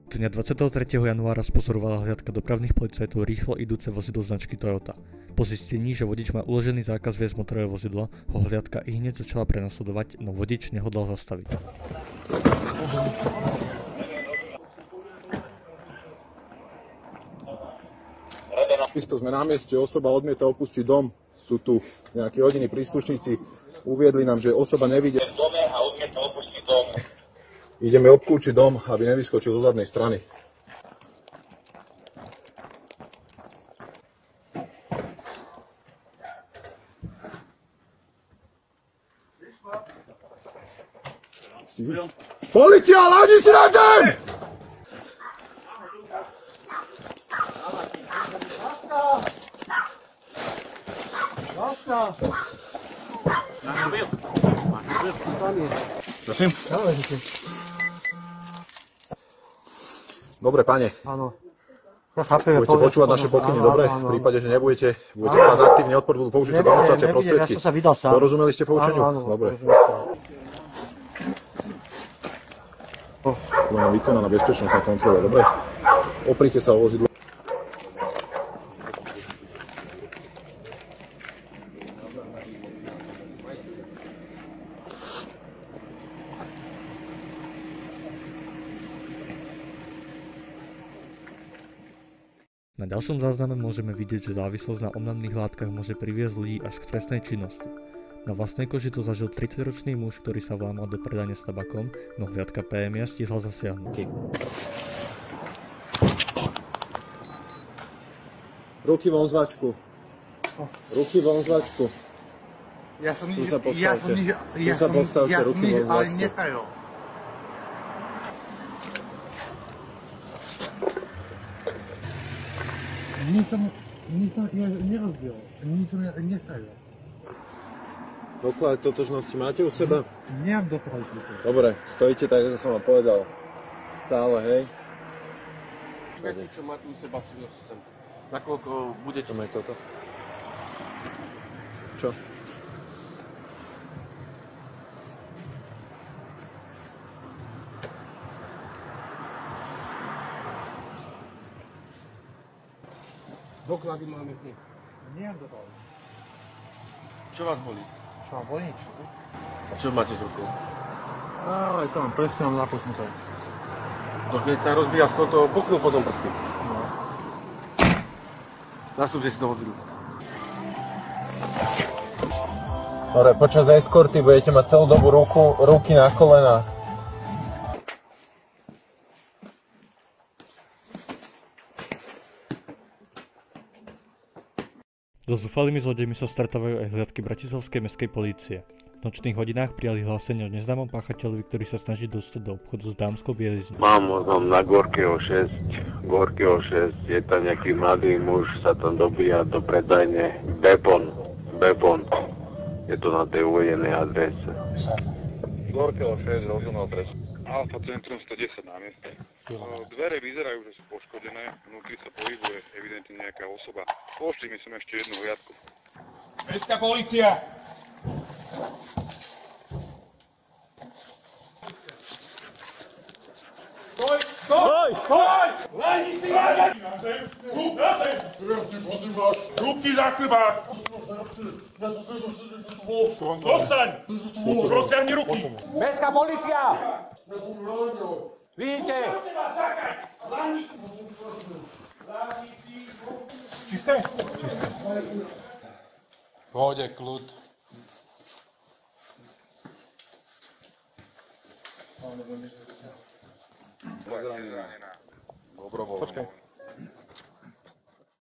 Dňa 23. januára spozorovala hliadka dopravných policajtov rýchlo idúce vozidlo značky Toyota. Po zistení, že vodič má uložený zákaz viesť motorové vozidlo, ho hliadka ihneď začala prenasledovať, no vodič nehodlal zastaviť. Isto sme na mieste, osoba odmieta opustiť dom, sú tu nejakí rodinní príslušníci, uviedli nám, že osoba nevidie v dome a odmieta opustiť dom. Ideme obkľúčiť dom, aby nevyskočil zo zadnej strany. Polícia, ľadni si na zem! Prosím? Dobre, pane. Áno. Budete počúvať naše pokyny, dobre? V prípade, že budete vás aktívne odpor, budú použiť donúcacie prostriedky. Ja som sa vydal sám. Porozumeli ste poučeniu? Áno, dobre. Budeme vykonaná bezpečnostná kontrola, dobre? Opríte sa o vozidlo. Na ďalšom zázname môžeme vidieť, že závislosť na omamných látkach môže priviesť ľudí až k trestnej činnosti. Na vlastnej koži to zažil 30-ročný muž, ktorý sa vlámal do predajne s tabakom, no hliadka PMI stihla zasiahnuť. Ruky von z vačku. Ruky von z vačku. Ja som postavte, ruky von z vačku. nechajol. Ja nerozbil, nič som nestajil. Doklad totožnosti máte u seba? Nemám doklad. Dobre, stojíte tak, ako som vám povedal. Stále, hej? Viete, čo máte u seba, sem. Nakoľko budete mať toto? Čo? Doklady máme tu. Nemám doklad. Čo vás bolí? Čo mám bolí nič? A čo máte z rukou? Ale to mám presne mám napusnuté. To keď sa rozbíja skôr to poknú potom prsty. No. Nastúpte si do vozidla. Dobre, počas eskorty budete mať celú dobu ruky na kolenách. So zúfalými zlodejmi sa stretávajú aj hliadky bratislavskej mestskej polície. V nočných hodinách prijali hlásenie o neznámom páchateľovi, ktorý sa snaží dostať do obchodu s dámskou bieliznou. Mám na Gorkého 6, je tam nejaký mladý muž, sa tam dobíja do predajne Bepon. Je to na tej uvedenej adrese. Gorkého 6, rozumel adresu. Alfa Centrum 110 na mieste. Dvere vyzerajú, že sú poškodené, vnútri sa pohybuje evidentne nejaká osoba. Pošli mi sem ešte jednu hliadku. Mestská polícia! Stoj! Stoj! Stoj! Lajni si! Na zem! Na zem! Prosím vás! Ruky za chrbát! Zostaň! Rozťahni ruky! Mestská polícia! Vidíte? Čisté? Čisté. Pohode, kľud. Zranená. Dobrovoľne. Počkaj.